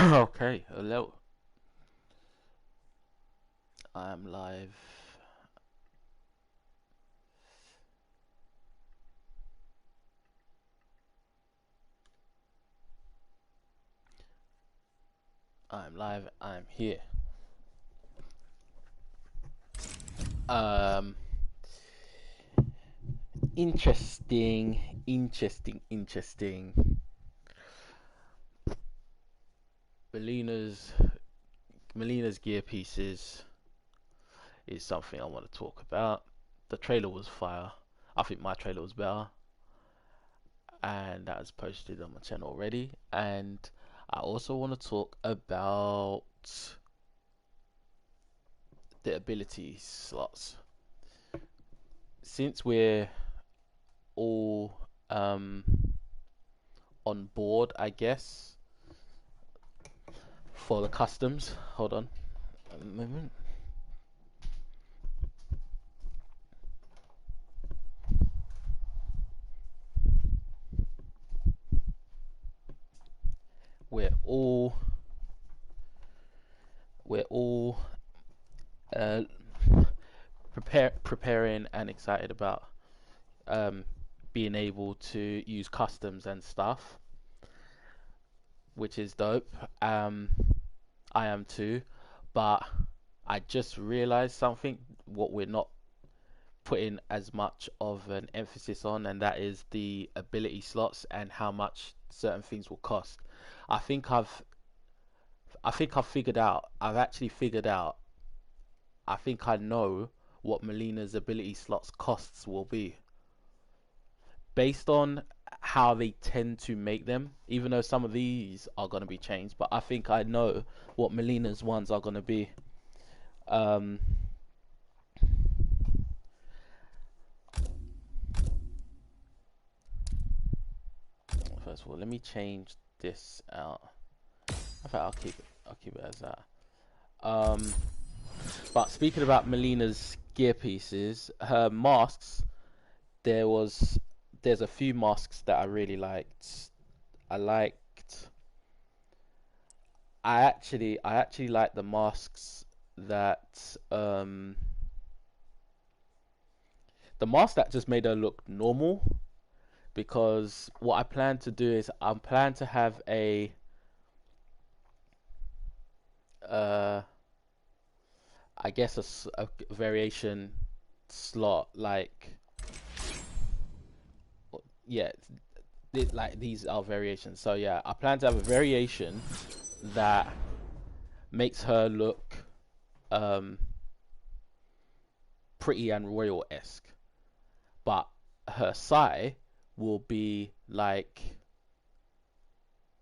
Okay, hello. I'm live. I'm live. I'm here. Um, interesting. Melina's Melina's gear pieces is something I want to talk about. The trailer was fire. I think my trailer was better, and that was posted on my channel already. And I also want to talk about the ability slots. Since we're all on board, I guess, for the customs. Hold on a moment. We're all we're all uh, preparing and excited about um, being able to use customs and stuff, which is dope. I am too, but I just realized something what we're not putting as much of an emphasis on, and that is the ability slots and how much certain things will cost. I think I've I've figured out. I've actually figured out. I think I know what Melina's ability slots costs will be based on how they tend to make them. Even though some of these are going to be changed, but I think I know what Melina's ones are going to be. Um, First of all, let me change this out. I think I'll keep it as that. Um, but speaking about Melina's gear pieces, her masks, there was there's a few masks that I really liked. I liked I actually like the masks that the mask that just made her look normal, because what I plan to do is I plan to have uh I guess a variation slot, like, yeah, like these are variations. So yeah, I plan to have a variation that makes her look um pretty and royal-esque, but her sai will be like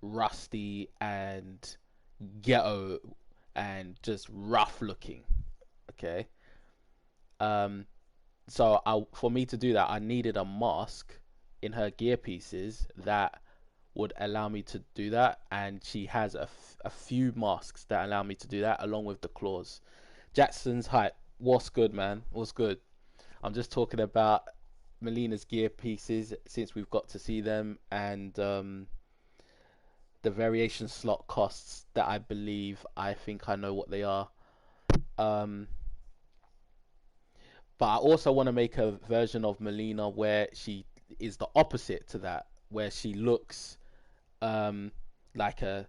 rusty and ghetto and just rough looking. Okay. Um, so for me to do that, I needed a mask in her gear pieces that would allow me to do that, and she has a few masks that allow me to do that, along with the claws. Jackson's hype. What's good, man? What's good? I'm just talking about Melina's gear pieces since we've got to see them, and the variation slot costs that I think I know what they are. Um, but I also want to make a version of Mileena where she is the opposite to that, where she looks um, like a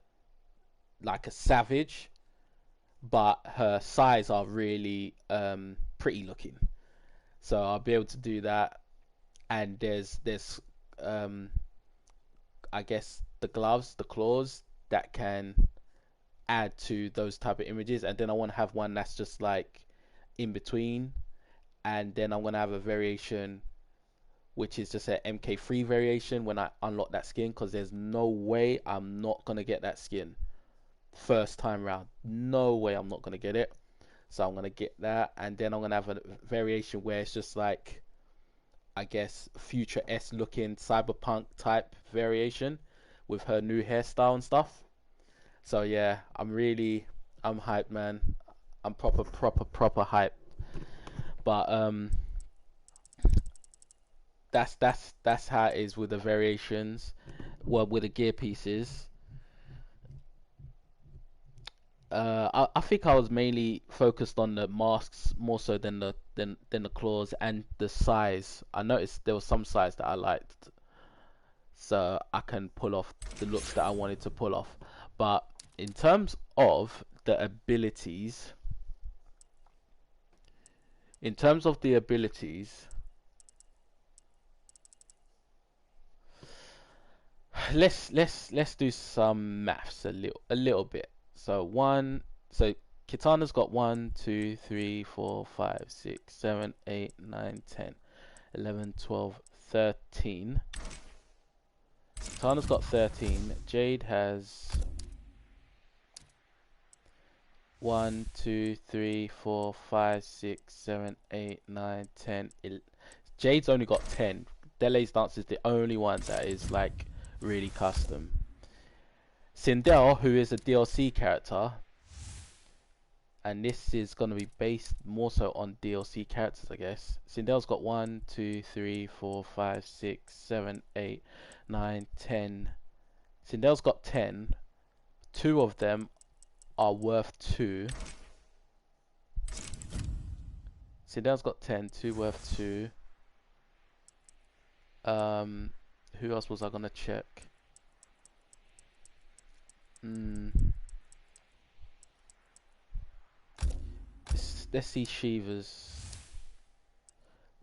savage, but her size are really pretty looking. So I'll be able to do that. And there's um, I guess the gloves, the claws that can add to those type of images. And then I want to have one that's just like in between, and then I'm gonna have a variation which is just a MK3 variation when I unlock that skin, because there's no way I'm not gonna get that skin first time round. No way I'm not gonna get it. So I'm gonna get that, and then I'm gonna have a variation where it's just like, I guess, future S looking cyberpunk type variation with her new hairstyle and stuff. So yeah, I'm hyped, man. I'm proper hyped. But that's how it is with the variations. Well, with the gear pieces. I think I was mainly focused on the masks more so than the claws and the size. I noticed there was some size that I liked, so I can pull off the looks that I wanted to pull off. But in terms of the abilities, in terms of the abilities, let's do some maths a little bit. So Kitana's got 1, 2, 3, 4, 5, 6, 7, 8, 9, 10, 11, 12, 13. Kitana's got 13. Jade has 1, 2, 3, 4, 5, 6, 7, 8, 9, 10. Jade's only got 10. Dele's dance is the only one that is like really custom. Sindel, who is a DLC character, and this is going to be based more so on DLC characters, I guess. Sindel's got 1, 2, 3, 4, 5, 6, 7, 8, 9, 10. Sindel's got 10. 2 of them are worth 2. Sindel's got 10, 2 worth 2. Who else was I going to check? Let's see Shiva's.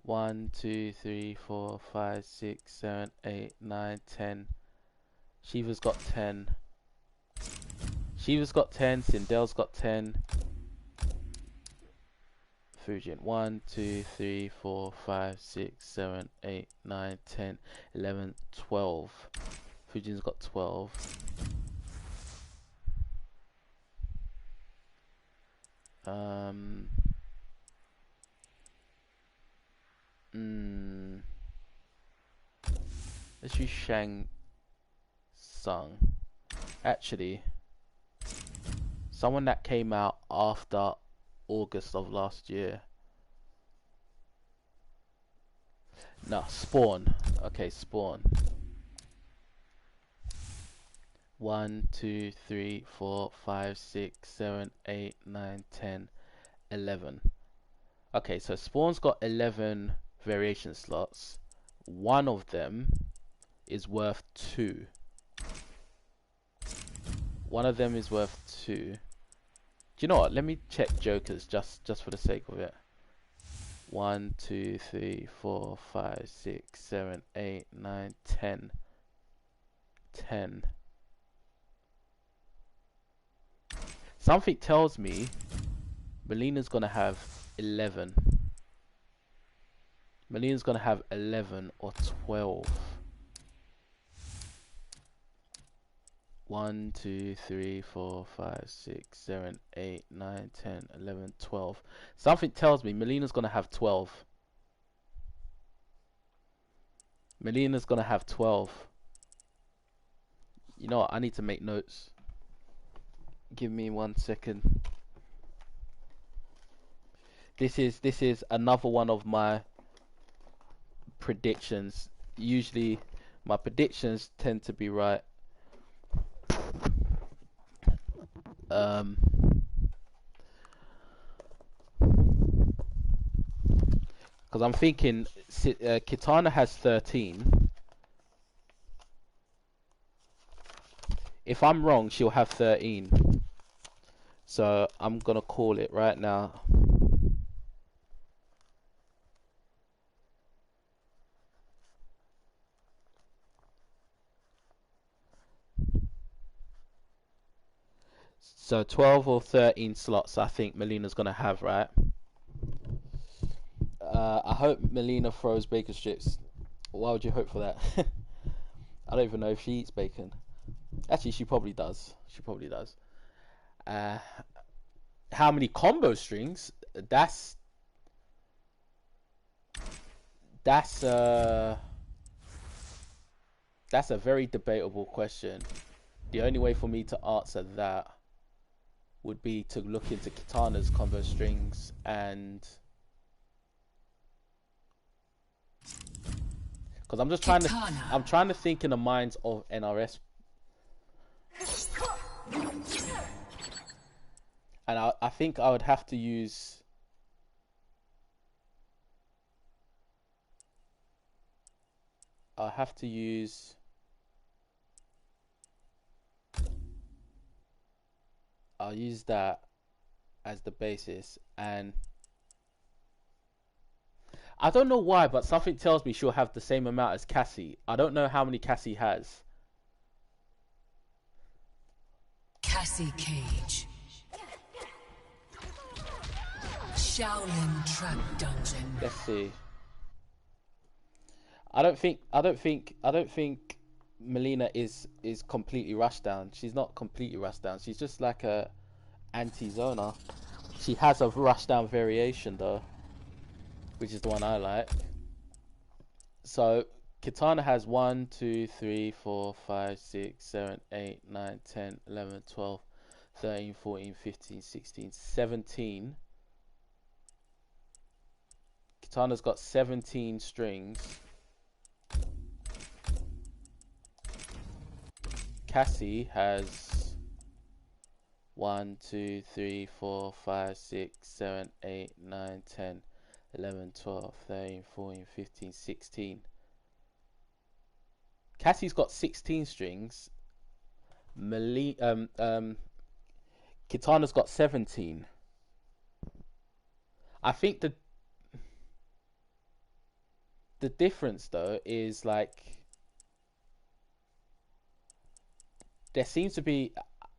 1, 2, 3, 4, 5, 6, 7, 8, 9, 10. Shiva's got 10. Shiva's got 10. Sindel's got 10. Fujin. 1, 2, 3, 4, 5, 6, 7, 8, 9, 10, 11, 12. Fujin's got 12. Let's use Shang Tsung. Actually, someone that came out after August of last year. No, Spawn. Okay, Spawn. 1, 2, 3, 4, 5, 6, 7, 8, 9, 10, 11. Okay, so Spawn's got 11 variation slots. One of them is worth 2. One of them is worth 2. Do you know what? Let me check Jokers just for the sake of it. 1, 2, 3, 4, 5, 6, 7, 8, 9, 10. 10. Something tells me Mileena's gonna have 11. Mileena's gonna have 11 or 12. 1, 2, 3, 4, 5, 6, 7, 8, 9, 10, 11, 12. Something tells me Mileena's gonna have 12. Mileena's gonna have 12. You know what? I need to make notes. Give me 1 second. This is another one of my predictions. Usually my predictions tend to be right. Because I'm thinking Kitana has 13. If I'm wrong, she'll have 13. So I'm gonna call it right now. So 12 or 13 slots I think Mileena's gonna have, right? I hope Mileena throws bacon strips. Why would you hope for that? I don't even know if she eats bacon. Actually, she probably does. She probably does. How many combo strings? That's a very debatable question. The only way for me to answer that would be to look into Kitana's combo strings, and because I'm just trying to think in the minds of NRS. And I think I would have to use. I have to use. I'll use that as the basis, and I don't know why, but something tells me she'll have the same amount as Cassie. I don't know how many Cassie has. Cassie Cage. Shaolin Trap Dungeon. Let's see. I don't think Mileena is completely rushed down. She's not completely rushed down. She's just like a anti-zoner. She has a rush down variation though, which is the one I like. So Kitana has 1, 2, 3, 4, 5, 6, 7, 8, 9, 10, 11, 12, 13, 14, 15, 16, 17. Kitana's got 17 strings. Cassie has 1, 2, 3, 4, 5, 6, 7, 8, 9, 10, 11, 12, 13, 14, 15, 16. Cassie's got 16 strings. Kitana's got 17. I think the difference though is like there seems to be,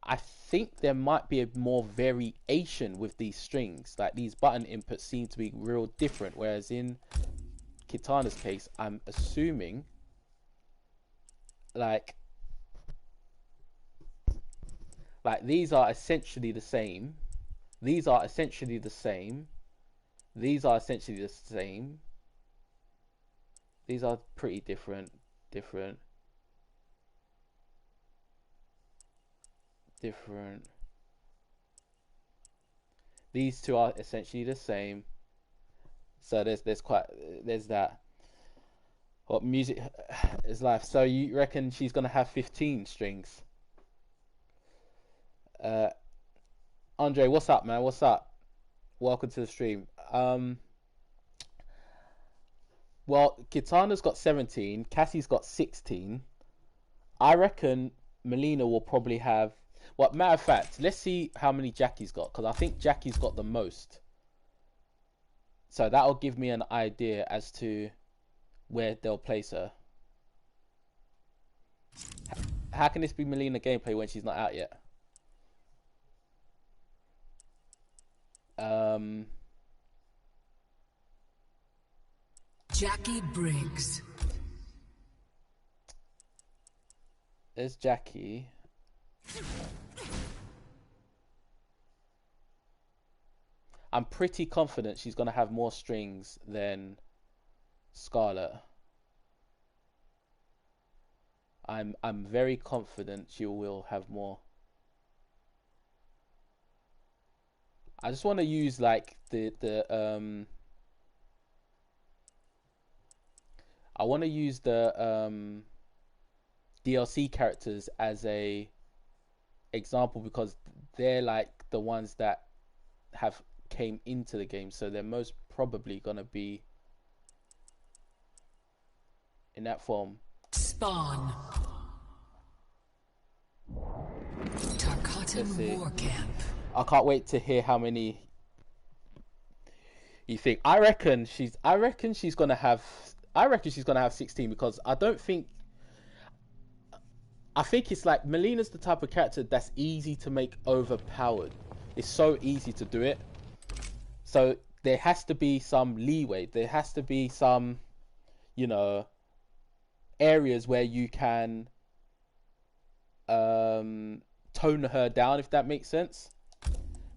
I think there might be a more variation with these strings. Like these button inputs seem to be real different, whereas in Kitana's case I'm assuming like these are essentially the same, these are essentially the same, these are essentially the same, these are pretty different. These two are essentially the same. So there's that. What music is life? So you reckon she's gonna have 15 strings? Andre, what's up, man? What's up? Welcome to the stream. Well, Kitana's got 17, Cassie's got 16. I reckon Mileena will probably have. Well, matter of fact, let's see how many Jackie's got, because I think Jackie's got the most. So that'll give me an idea as to where they'll place her. How can this be Mileena gameplay when she's not out yet? Jackie Briggs. There's Jackie. I'm pretty confident she's gonna have more strings than Scarlet. I'm very confident she will have more. I just want to use like I want to use the DLC characters as a example because they're like the ones that have came into the game, so they're most probably gonna be in that form. Spawn. Tarkatan War Camp. I can't wait to hear how many you think. I reckon she's gonna have 16 because I think it's like Melina's the type of character that's easy to make overpowered. It's so easy to do it. So there has to be some leeway. There has to be some, areas where you can tone her down, if that makes sense.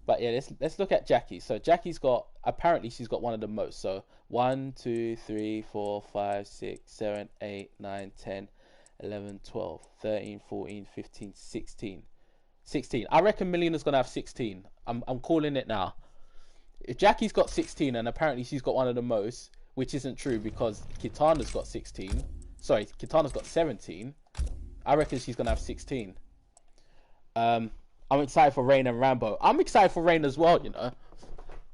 But yeah, let's look at Jackie. So Jackie's got, apparently she's got one of the most. So 1, 2, 3, 4, 5, 6, 7, 8, 9, 10, 11, 12, 13, 14, 15, 16. 16. I reckon Melina's gonna have 16. I'm calling it now. If Jackie's got 16 and apparently she's got one of the most, which isn't true because Kitana's got 16. Sorry, Kitana's got 17. I reckon she's gonna have 16. I'm I'm excited for Rain and Rambo. I'm excited for Rain as well, you know.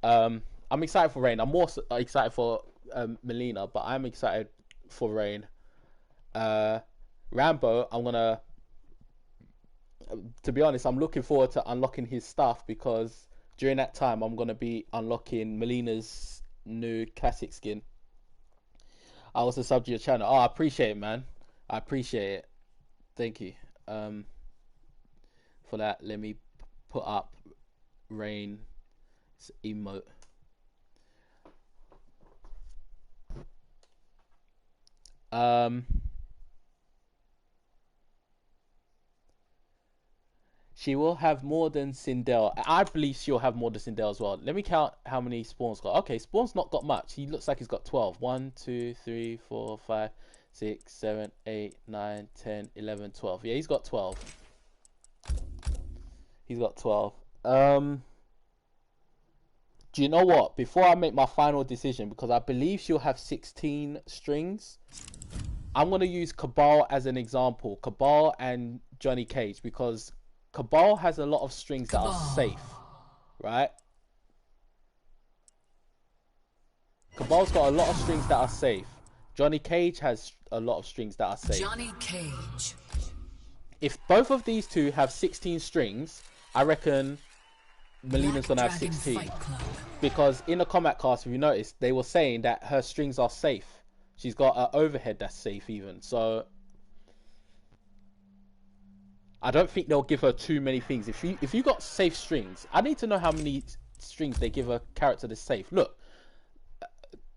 I'm excited for Rain. I'm more excited for Mileena, but I'm excited for Rain. Rambo, I'm gonna. To be honest, I'm looking forward to unlocking his stuff because during that time I'm gonna be unlocking Melina's new classic skin. I was a sub to your channel. Oh, I appreciate it, man. I appreciate it. Thank you. For that, let me put up Rain's emote. She will have more than Sindel. I believe she'll have more than Sindel as well. Let me count how many Spawn's got. Okay, Spawn's not got much. He looks like he's got 12. 1, 2, 3, 4, 5, 6, 7, 8, 9, 10, 11, 12. Yeah, he's got 12. He's got 12. Do you know what? Before I make my final decision, because I believe she'll have 16 strings, I'm going to use Cabal as an example. Cabal and Johnny Cage, because Cabal has a lot of strings that are safe, right? Cabal's got a lot of strings that are safe. Johnny Cage has a lot of strings that are safe. Johnny Cage. If both of these two have 16 strings, I reckon Melina's going to have 16. Because in the combat cast, if you notice, they were saying that her strings are safe. She's got an overhead that's safe even. So I don't think they'll give her too many things. If you got safe strings, I need to know how many strings they give a character that's safe. Look,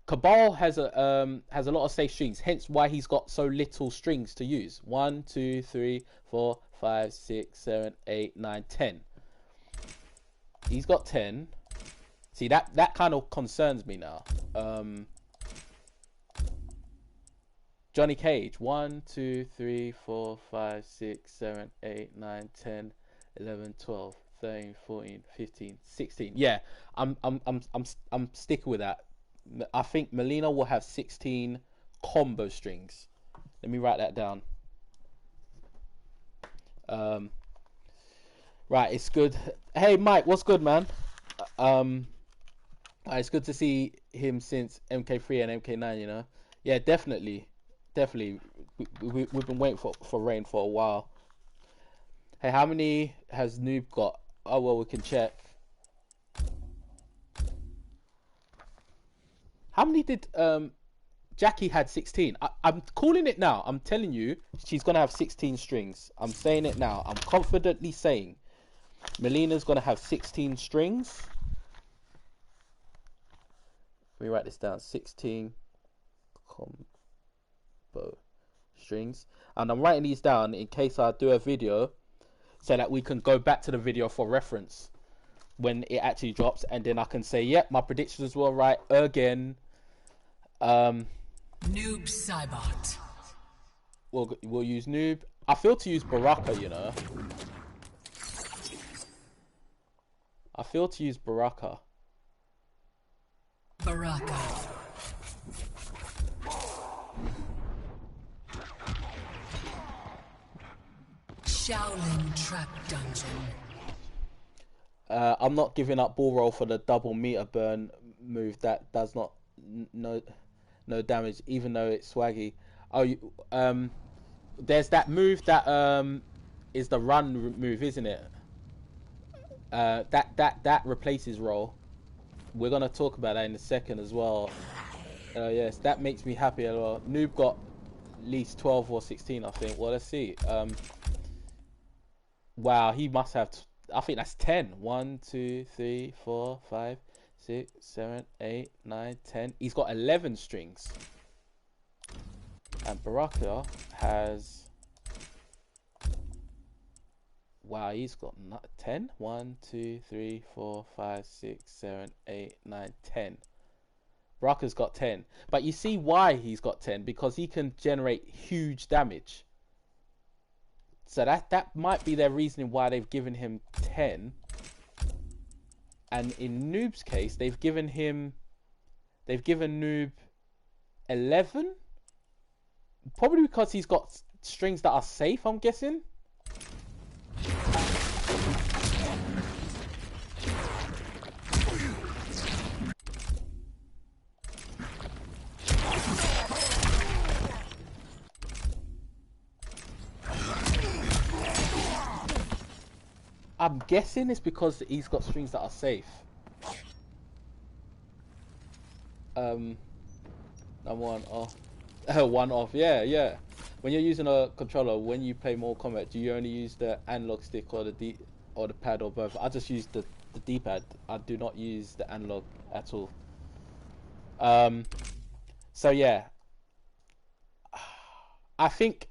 Cabal has a lot of safe strings, hence why he's got so little strings to use. 1, 2, 3, 4, 5, 6, 7, 8, 9, 10. He's got 10. See, that kind of concerns me now. Johnny Cage, 1, 2, 3, 4, 5, 6, 7, 8, 9, 10, 11, 12, 13, 14, 15, 16. Yeah, I'm sticking with that. I think Mileena will have 16 combo strings. Let me write that down. Right, it's good. Hey Mike, what's good, man? It's good to see him since MK3 and MK9, you know. Yeah, definitely. We've been waiting for Rain for a while. Hey, how many has Noob got? Oh well, we can check. How many did Jackie had? 16. I'm calling it now. I'm telling you, she's gonna have 16 strings. I'm saying it now. I'm confidently saying Melina's gonna have 16 strings. Let me write this down. 16 combo strings, and I'm writing these down in case I do a video, so that we can go back to the video for reference when it actually drops, and then I can say, yep, my predictions were right again. Noob Saibot. We'll use Noob. I feel to use Baraka, you know. I feel to use Baraka. Baraka. Shaolin Trap Dungeon. I'm not giving up ball roll for the double meter burn move. That does not no damage, even though it's swaggy. Oh, there's that move that is the run move, isn't it? That replaces roll. We're gonna talk about that in a second as well. Yes, that makes me happy as well. Noob got at least 12 or 16, I think. Well, let's see. Wow, he must have. I think that's 10. 1, 2, 3, 4, 5, 6, 7, 8, 9, 10. He's got 11 strings. And Baraka has. Wow, he's got 10. 1, 2, 3, 4, 5, 6, 7, 8, 9, 10. Baraka's got 10. But you see why he's got 10? Because he can generate huge damage. So that might be their reasoning why they've given him 10. And in Noob's case, they've given Noob 11. Probably because he's got strings that are safe, I'm guessing. I'm guessing it's because he's got strings that are safe. Um, number one off. One off. Yeah, yeah. When you're using a controller, when you play Mortal Kombat, do you only use the analog stick or the or the pad or both? I just use the D-pad. I do not use the analog at all. Um, so yeah, I think.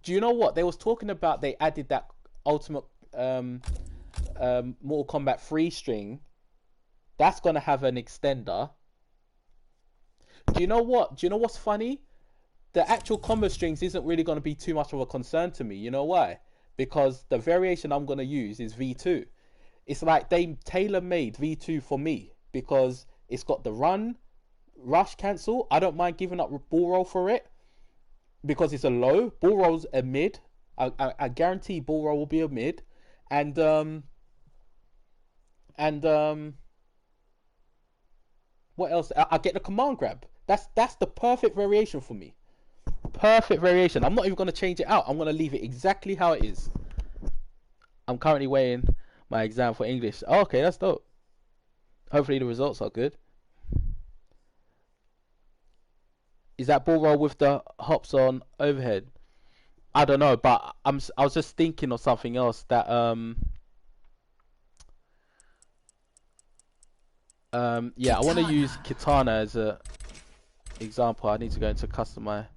Do you know what they was talking about? They added that ultimate Mortal Kombat 3 string. That's gonna have an extender. Do you know what? Do you know what's funny? The actual combo strings isn't really going to be too much of a concern to me. You know why? Because the variation I'm going to use is V2. It's like they tailor-made V2 for me because it's got the run, rush, cancel. I don't mind giving up ball roll for it because it's a low. Ball roll's a mid. I guarantee ball roll will be a mid. And what else? I get the command grab. That's the perfect variation for me. Perfect variation. I'm not even going to change it out. I'm going to leave it exactly how it is. I'm currently weighing my exam for English. Oh, okay, that's dope. Hopefully the results are good. Is that ball roll with the hops on overhead? I don't know, but I was just thinking of something else that yeah, I want to use Kitana as a example. I need to go into customization.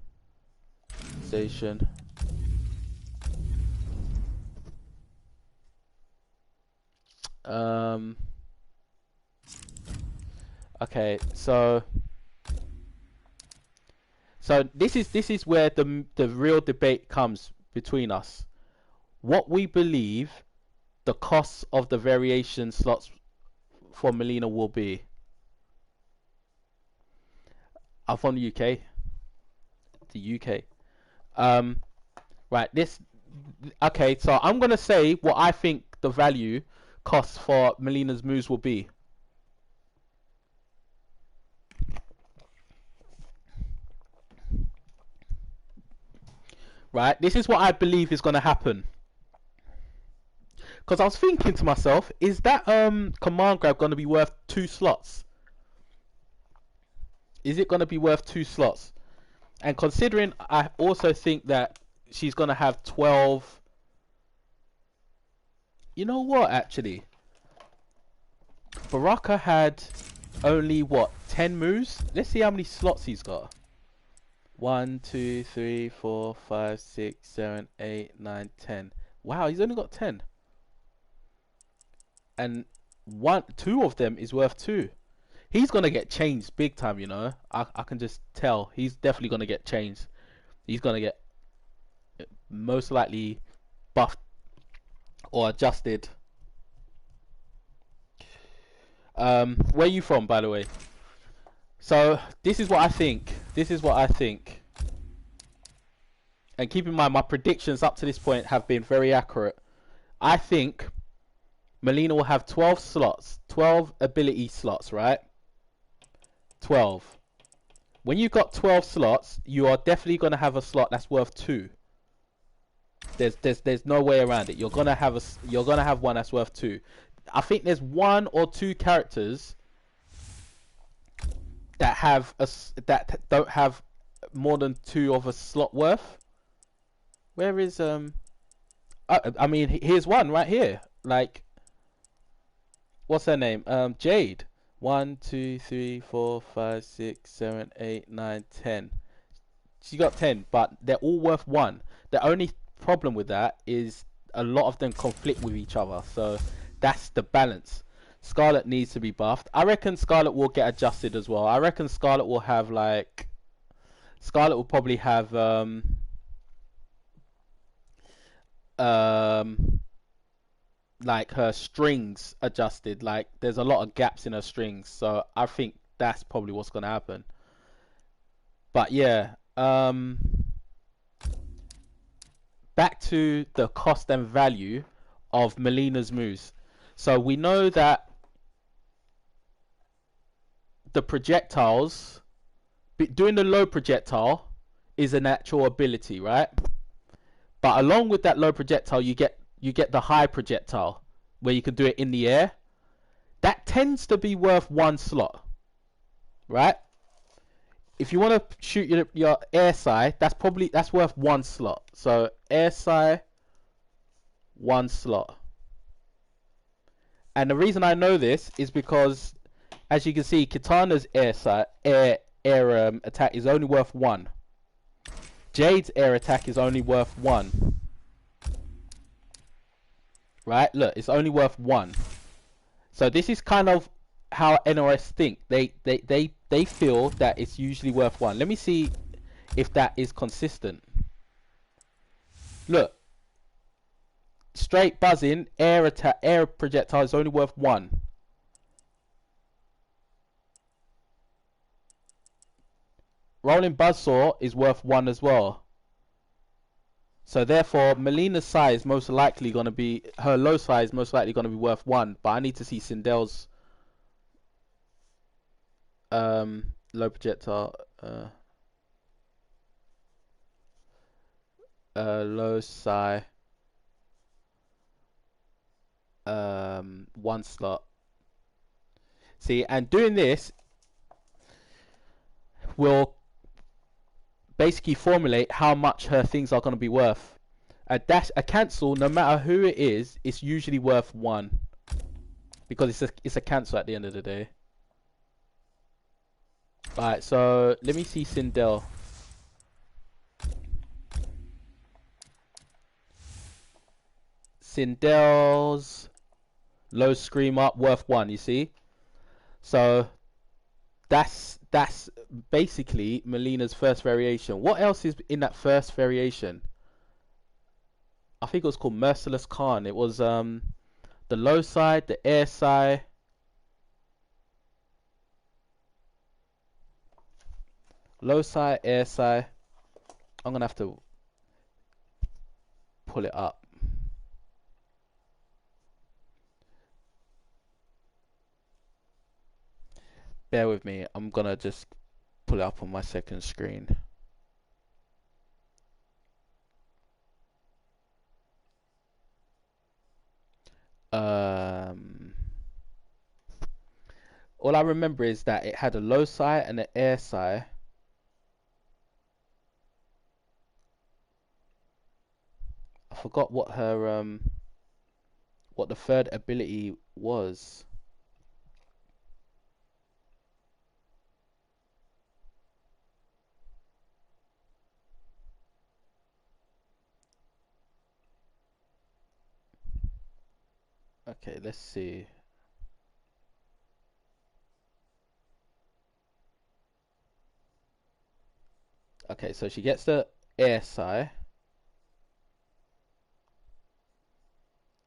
Okay, so this is where the real debate comes between us. What we believe the costs of the variation slots for Mileena will be. I'm from the UK. The UK. Right. This. Okay. So I'm gonna say what I think the value costs for Mileena's moves will be. Right. This is what I believe is gonna happen. Because I was thinking to myself, is that command grab gonna be worth 2 slots? Is it gonna be worth 2 slots? And considering I also think that she's gonna have 12. You know what? Actually, Baraka had only what 10 moves. Let's see how many slots he's got. 1, 2, 3, 4, 5, 6, 7, 8, 9, 10. Wow, he's only got 10. And 2 of them is worth 2. He's gonna get changed big time, you know. I can just tell he's definitely gonna get changed. He's gonna get most likely buffed or adjusted. Where are you from, by the way? So this is what I think. This is what I think. And keep in mind, my predictions up to this point have been very accurate. I think Mileena will have 12 slots, 12 ability slots, right? 12. When you've got 12 slots, you are definitely going to have a slot that's worth 2. There's no way around it. You're gonna have one that's worth 2. I think there's 1 or 2 characters that have that don't have more than 2 of a slot worth. Where is I mean, here's one right here. Like, what's her name? Jade. 1, 2, 3, 4, 5, 6, 7, 8, 9, 10. She got 10, but they're all worth 1. The only problem with that is a lot of them conflict with each other, so that's the balance. Scarlet needs to be buffed. I reckon Scarlet will get adjusted as well. I reckon Scarlet will have like Scarlet will probably have like her strings adjusted. Like there's a lot of gaps in her strings, so I think that's probably what's gonna happen. But yeah, back to the cost and value of Mileena's moves. So we know that the projectiles, doing the low projectile is a natural ability, right? But along with that low projectile, you get the high projectile where you can do it in the air. That tends to be worth 1 slot, right? If you want to shoot your air psi, that's worth 1 slot. So air psi, 1 slot. And the reason I know this is because, as you can see, Kitana's air attack is only worth 1. Jade's air attack is only worth 1. Right? Look, it's only worth 1. So this is kind of how NOS think. They feel that it's usually worth 1. Let me see if that is consistent. Look, straight buzzing air projectile is only worth 1. Rolling buzzsaw is worth 1 as well. So therefore, Mileena's psi is most likely going to be, her low psi is most likely going to be worth 1. But I need to see Sindel's low projectile, low psi, 1 slot. See, and doing this will basically formulate how much her things are going to be worth. A cancel, no matter who it is, it's usually worth 1 because it's a cancel at the end of the day. Alright, so let me see Sindel. Sindel's low scream up worth 1, you see? So that's basically Mileena's first variation. What else is in that first variation? I think it was called Merciless Khan. It was the low side, the air side, low side, air side. I'm gonna have to pull it up. Bear with me. I'm gonna just pull it up on my second screen. All I remember is that it had a low psi and an air psi. I forgot what her what the third ability was. Okay, let's see. Okay, so she gets the air psi.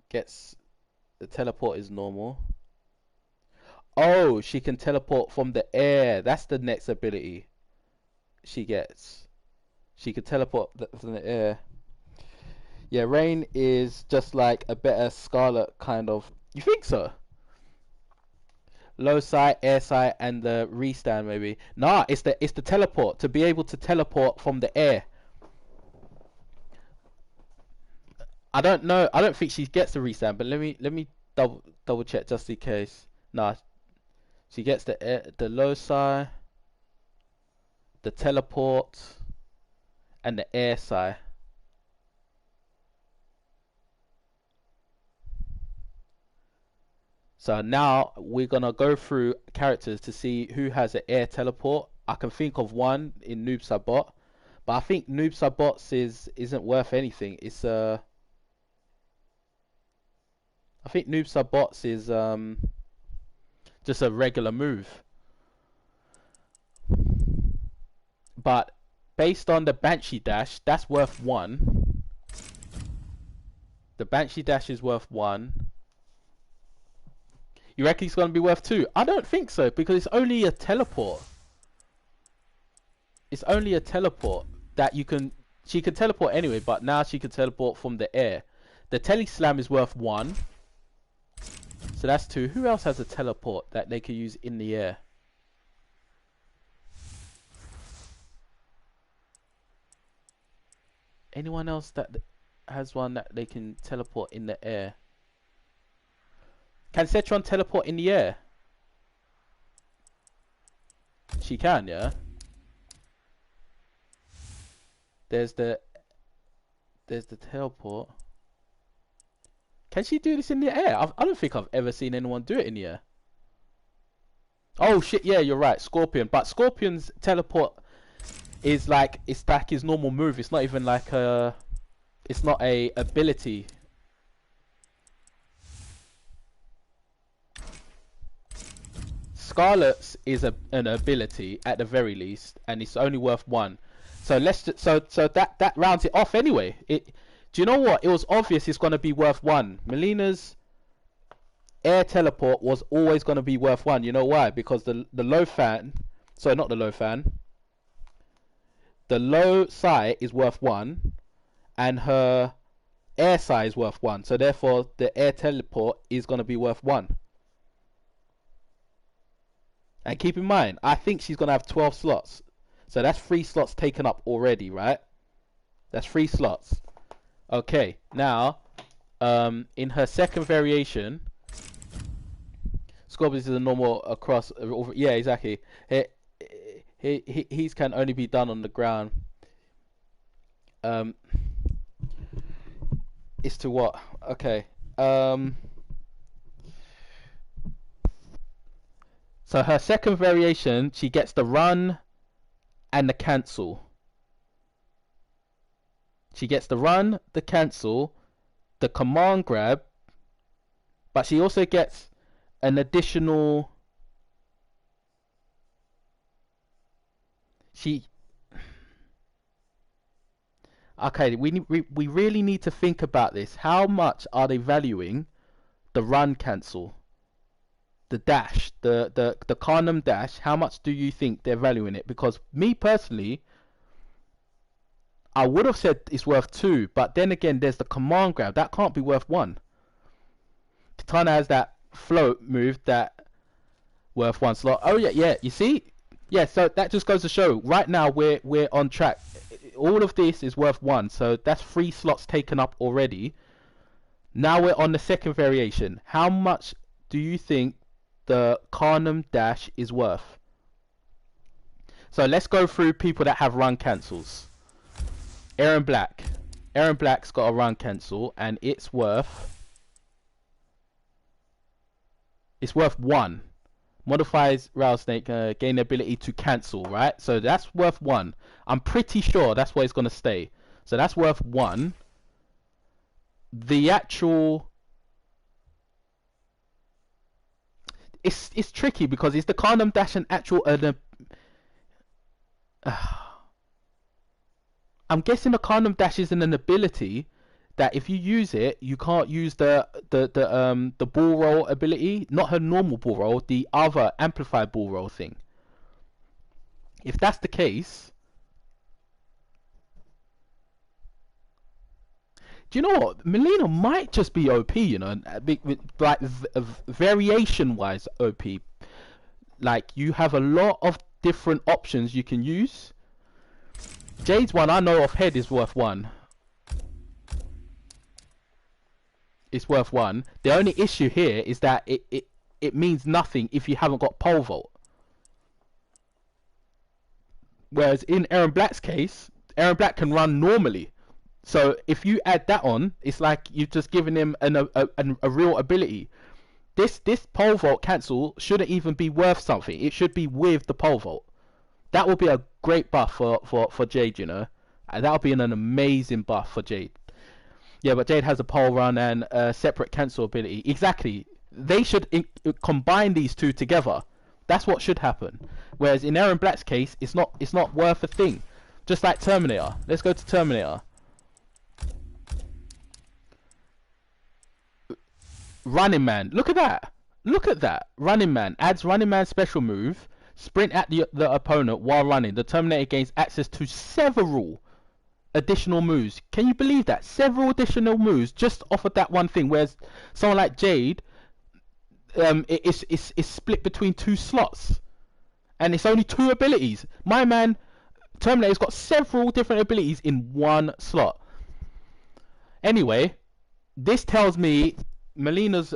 Gets the teleport is normal. Oh, she can teleport from the air. That's the next ability she gets. She can teleport from the air. Yeah, Rain is just like a better Scarlet kind of. You think so? Low side, air side, and the restand maybe. Nah, it's the teleport, to be able to teleport from the air. I don't know. I don't think she gets the restand, but let me double check just in case. Nah, she gets the low side, the teleport, and the air side. So now we're gonna go through characters to see who has an air teleport. I can think of one in Noob Sabbot, but I think Noob Sabbot's isn't worth anything. It's I think Noob Sabbot's is just a regular move. But based on the Banshee dash, that's worth 1. The Banshee dash is worth 1. You reckon it's going to be worth 2? I don't think so, because it's only a teleport. It's only a teleport that she can teleport anyway, but now she can teleport from the air. The Teleslam is worth 1. So that's 2. Who else has a teleport that they can use in the air? Anyone else that has one that they can teleport in the air. Can Cetron teleport in the air? She can, yeah. There's the teleport. Can she do this in the air? I don't think I've ever seen anyone do it in the air. Oh shit, yeah, you're right, Scorpion. But Scorpion's teleport is like, it's like his normal move. It's not even like a, it's not a ability. Scarlet's is an ability at the very least, and it's only worth 1. So let's so that rounds it off anyway. Do you know what? It was obvious it's gonna be worth 1. Mileena's air teleport was always gonna be worth 1. You know why? Because the low fan, sorry, not the low fan. The low psi is worth 1, and her air psi is worth 1. So therefore, the air teleport is gonna be worth 1. And keep in mind, I think she's gonna have 12 slots. So that's 3 slots taken up already, right? That's 3 slots. Okay, now, in her second variation, Scorpius is a normal across. Yeah, exactly. He's can only be done on the ground. Is to what? Okay. So her second variation, she gets the run and the cancel. She gets the run, the cancel, the command grab, but she also gets an additional. Okay, we really need to think about this. How much are they valuing the run cancel? The dash, the Carnum dash, how much do you think they're valuing it? Because me personally, I would have said it's worth 2, but then again, there's the command grab. That can't be worth 1. Katana has that float move that worth 1 slot. Oh yeah, you see? Yeah, so that just goes to show, right now we're on track. All of this is worth 1, so that's 3 slots taken up already. Now we're on the second variation. How much do you think the Carnum dash is worth? So let's go through people that have run cancels. Aaron Black. Aaron Black's got a run cancel, and it's worth 1. Modifies Rattlesnake, gain the ability to cancel, right? So that's worth 1. I'm pretty sure that's where it's gonna stay. So that's worth 1. The actual, it's tricky because is the Carnum dash an actual I'm guessing the Carnum dash isn't an ability that if you use it, you can't use the ball roll ability, not her normal ball roll, the other amplified ball roll thing. If that's the case, do you know what? Mileena might just be OP, you know, like variation-wise OP. Like you have a lot of different options you can use. Jade's one I know off head is worth 1. It's worth 1. The only issue here is that it means nothing if you haven't got pole vault. Whereas in Aaron Black's case, Aaron Black can run normally. So if you add that on, it's like you've just given him a real ability. This pole vault cancel shouldn't even be worth something. It should be with the pole vault. That would be a great buff for Jade, you know. And that would be an amazing buff for Jade. Yeah, but Jade has a pole run and a separate cancel ability. Exactly. They should combine these two together. That's what should happen. Whereas in Aaron Black's case, it's not worth a thing. Just like Terminator. Let's go to Terminator. Running Man. Look at that. Look at that. Running Man. Adds Running Man special move. Sprint at the opponent while running. The Terminator gains access to several additional moves. Can you believe that? Several additional moves just off of that one thing. Whereas someone like Jade, it's split between 2 slots. And it's only 2 abilities. My man, Terminator's got several different abilities in 1 slot. Anyway, this tells me Mileena's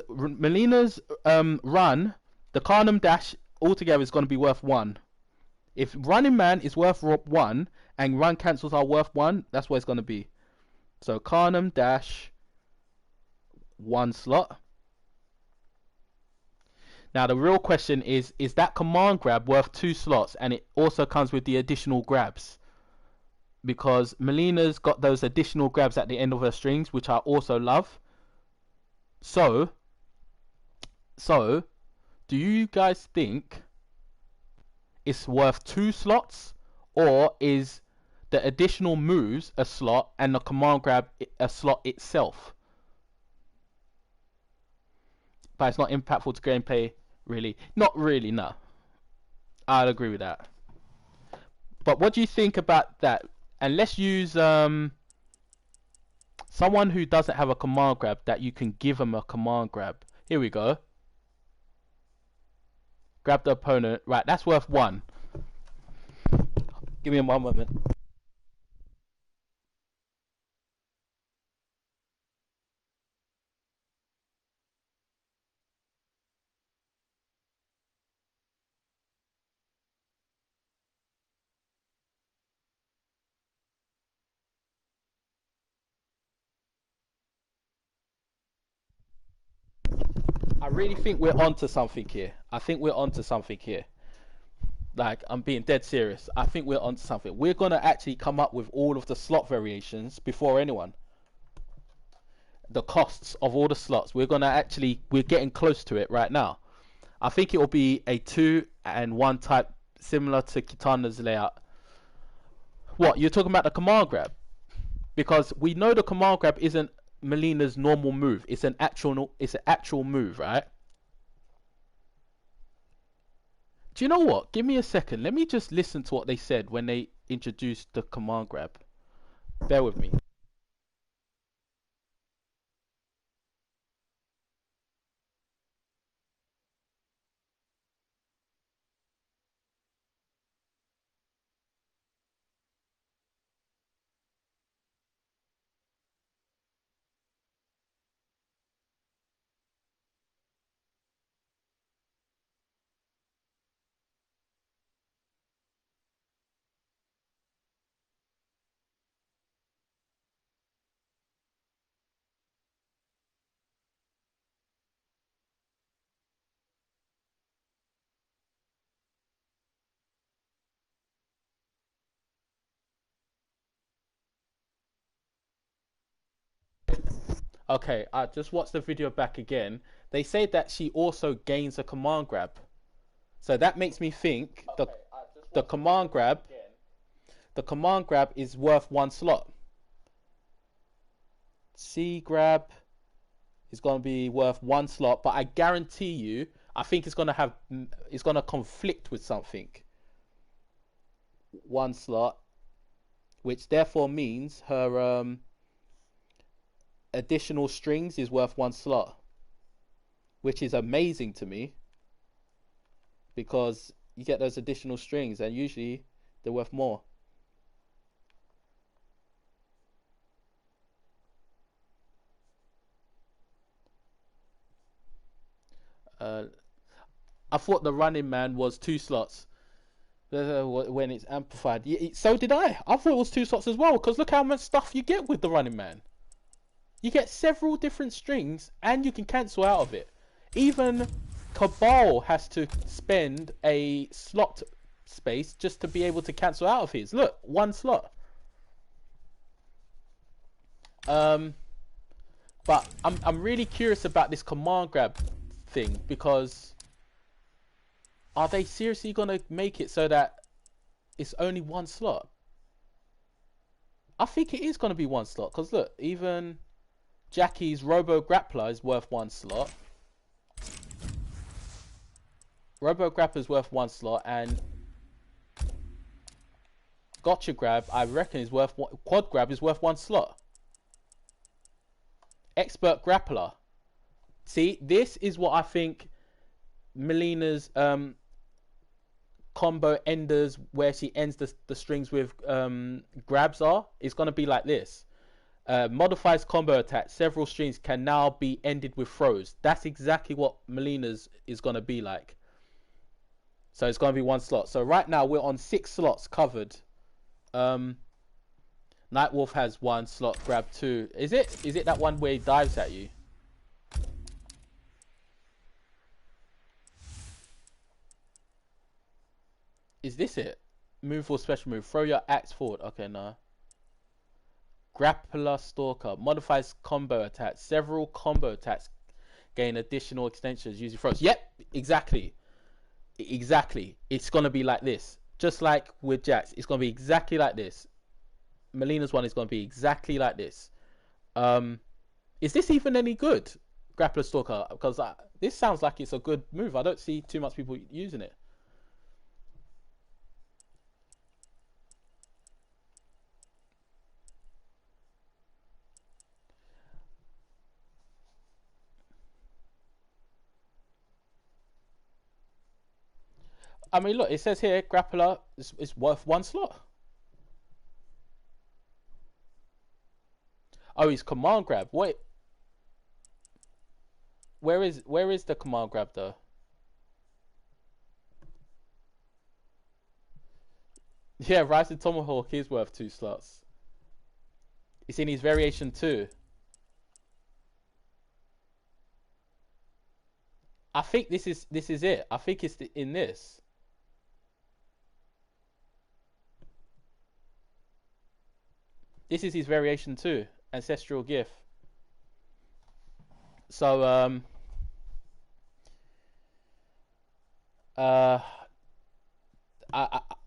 run, the Carnum dash altogether is going to be worth 1. If Running Man is worth 1 and run cancels are worth 1, that's what it's going to be. So Carnum dash 1 slot. Now the real question is that command grab worth 2 slots, and it also comes with the additional grabs? Because Mileena's got those additional grabs at the end of her strings, which I also love. So do you guys think it's worth 2 slots, or is the additional moves a slot and the command grab a slot itself? But it's not impactful to gameplay, really. Not really, no. I'd agree with that. But what do you think about that? And let's use someone who doesn't have a command grab, that you can give them a command grab. Here we go. Grab the opponent. Right, that's worth 1. Give me 1 moment. I really think we're onto something here. I think we're onto something here. Like, I'm being dead serious. I think we're onto something. We're gonna actually come up with all of the slot variations before anyone. The costs of all the slots. We're getting close to it right now. I think it will be a 2 and 1 type, similar to Kitana's layout. What, you're talking about the command grab? Because we know the command grab isn't Mileena's normal move. It's an actual move, right? Do you know what? Give me a second. Let me just listen to what they said when they introduced the command grab. Bear with me. Okay, I just watched the video back again. They say that she also gains a command grab. So that makes me think the command grab the command grab is worth 1 slot. C grab is going to be worth 1 slot, but I guarantee you, I think it's going to conflict with something. 1 slot, which therefore means her additional strings is worth 1 slot, which is amazing to me, because you get those additional strings and usually they're worth more. I thought the Running Man was 2 slots when it's amplified. So did I. I thought it was 2 slots as well, because look how much stuff you get with the Running Man. You get several different strings and you can cancel out of it. Even Cabal has to spend a slot space just to be able to cancel out of his. Look, 1 slot. But I'm really curious about this command grab thing, because are they seriously gonna make it so that it's only 1 slot? I think it is gonna be 1 slot, because look, even Jackie's Robo Grappler is worth 1 slot. Robo Grappler is worth 1 slot, and Gotcha Grab, I reckon, is worth Quad Grab is worth 1 slot. Expert Grappler. See, this is what I think Mileena's combo enders, where she ends the strings with grabs are. It's going to be like this. Modifies combo attack. Several strings can now be ended with throws. That's exactly what Mileena's is going to be like. So it's going to be one slot. So right now we're on 6 slots covered. Nightwolf has 1 slot. Grab 2. Is it that one where he dives at you? Is this it? Move or special move. Throw your axe forward. Okay, no. Grappler Stalker. Modifies combo attacks. Several combo attacks gain additional extensions using throws. Yep, exactly. Exactly. It's going to be like this. Just like with Jax. It's going to be exactly like this. Mileena's one is going to be exactly like this. Is this even any good? Grappler Stalker. Because this sounds like it's a good move. I don't see too much people using it. I mean, look, it says here, Grappler is worth 1 slot. Oh, he's command grab. Wait, where is the command grab though? Yeah, Rising Tomahawk is worth 2 slots. It's in his variation too. I think this is it. I think it's in this. This is his variation too. Ancestral Gift. So uh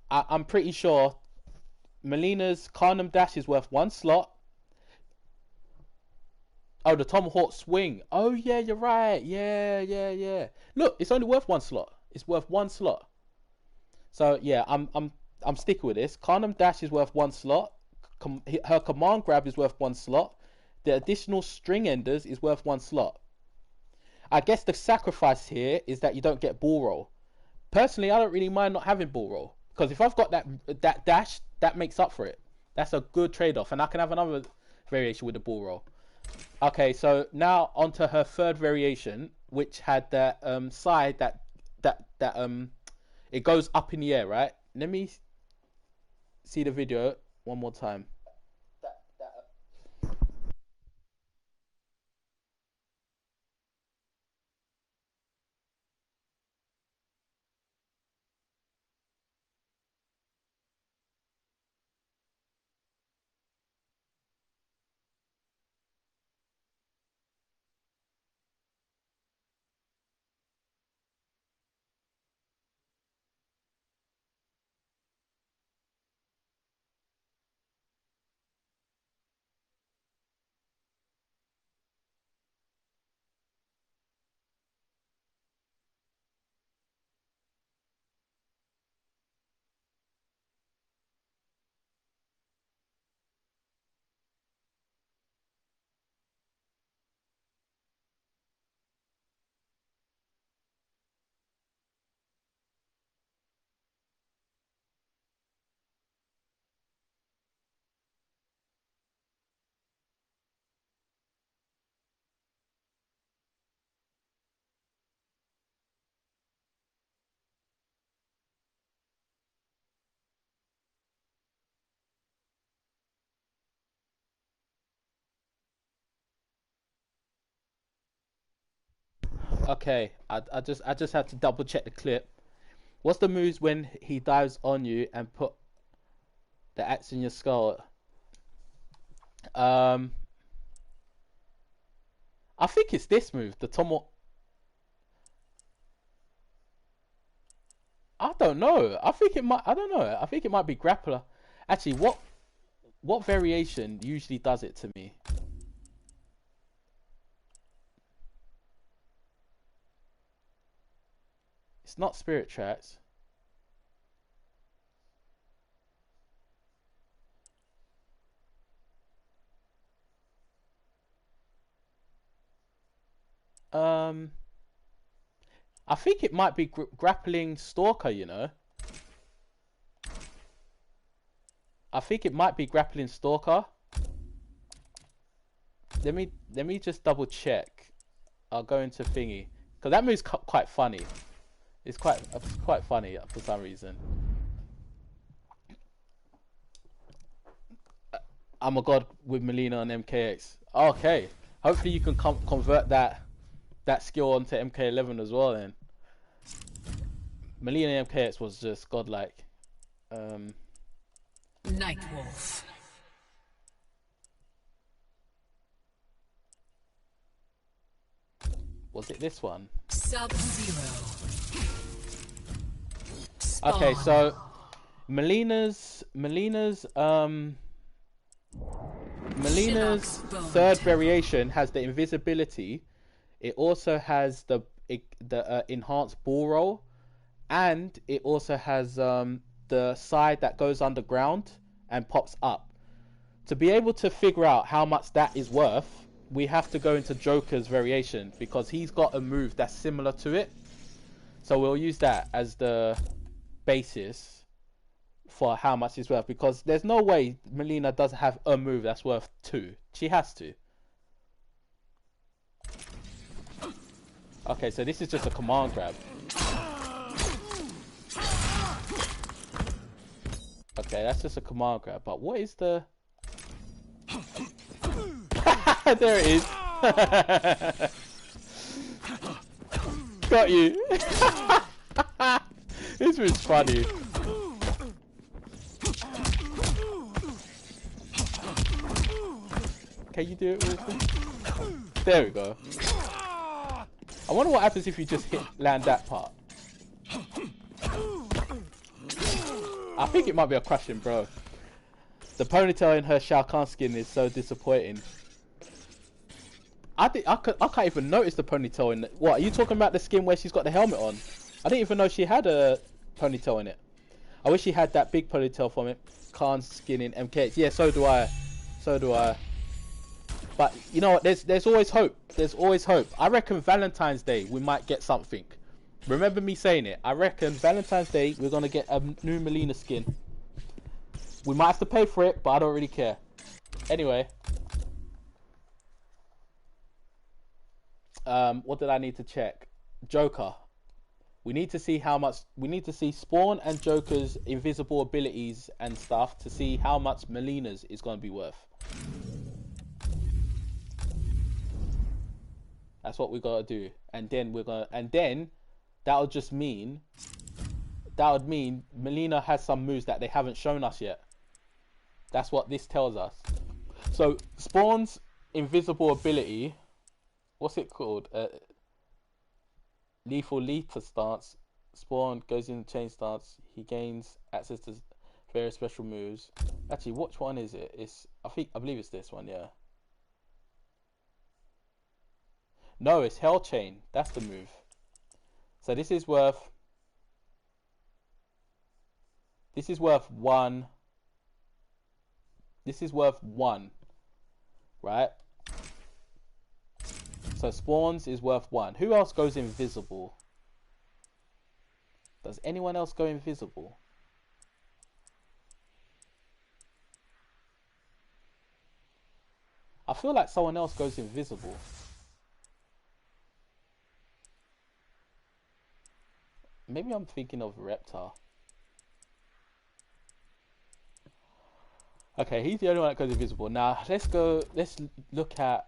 I'm pretty sure Mileena's Carnum Dash is worth 1 slot. Oh, the Tomahawk Swing. Oh yeah, you're right. Yeah. Look, it's only worth 1 slot. It's worth 1 slot. So yeah, I'm sticking with this. Carnum Dash is worth 1 slot. Her command grab is worth 1 slot. The additional string enders is worth 1 slot. I guess the sacrifice here is that you don't get ball roll. Personally, I don't really mind not having ball roll because if I've got that dash, that makes up for it. That's a good trade-off, and I can have another variation with the ball roll. Okay, so now onto her third variation, which had that side that it goes up in the air, right? Let me see the video one more time. Okay, I just had to double check the clip. What's the moves when he dives on you and put the axe in your skull? Um, I think it's this move, the Tomo. I don't know. I think it might. I don't know. I think it might be Grappler. Actually, what variation usually does it to me? It's not Spirit Tracks. Um, I think it might be Grappling Stalker. You know. I think it might be Grappling Stalker. let me just double check. I'll go into thingy because that move's quite funny. It's quite funny for some reason. I'm a god with Mileena and MKX. Okay, hopefully you can convert that skill onto MK11 as well. Then Mileena and MKX was just godlike. Nightwolf. Was it this one? Sub-Zero. Okay, so Melina's third variation has the invisibility. It also has the enhanced ball roll, and it also has the side that goes underground and pops up. To be able to figure out how much that is worth, we have to go into Joker's variation because he's got a move that's similar to it. So we'll use that as the basis for how much it's worth, because there's no way Mileena doesn't have a move that's worth 2. She has to. Okay, so this is just a command grab. Okay, that's just a command grab, but what is the... There it is. Got you. This was funny. Can you do it with me? There we go. I wonder what happens if you just land that part. I think it might be a crushing, bro. The ponytail in her Shao Kahn skin is so disappointing. I can't even notice the ponytail in it. What, are you talking about the skin where she's got the helmet on? I didn't even know she had a ponytail in it. I wish she had that big ponytail from it. Khan's skin in MKX. Yeah, so do I. So do I. But you know what? There's always hope. There's always hope. I reckon Valentine's Day we might get something. Remember me saying it. I reckon Valentine's Day we're gonna get a new Mileena skin. We might have to pay for it, but I don't really care. Anyway. What did I need to check? Joker. We need to see how much... We need to see Spawn and Joker's invisible abilities and stuff to see how much Mileena's is going to be worth. That's what we got to do. And then we're going to... And then that would just mean... That would mean Mileena has some moves that they haven't shown us yet. That's what this tells us. So Spawn's invisible ability... What's it called? Lethal Leaper stance. Spawn goes in the chain stance. He gains access to various special moves. Actually, which one is it? I believe it's this one, yeah. No, it's Hell Chain. That's the move. So this is worth 1. This is worth 1. Right? So Spawns is worth 1. Who else goes invisible? Does anyone else go invisible? I feel like someone else goes invisible. Maybe I'm thinking of Reptar. Okay, he's the only one that goes invisible. Now let's look at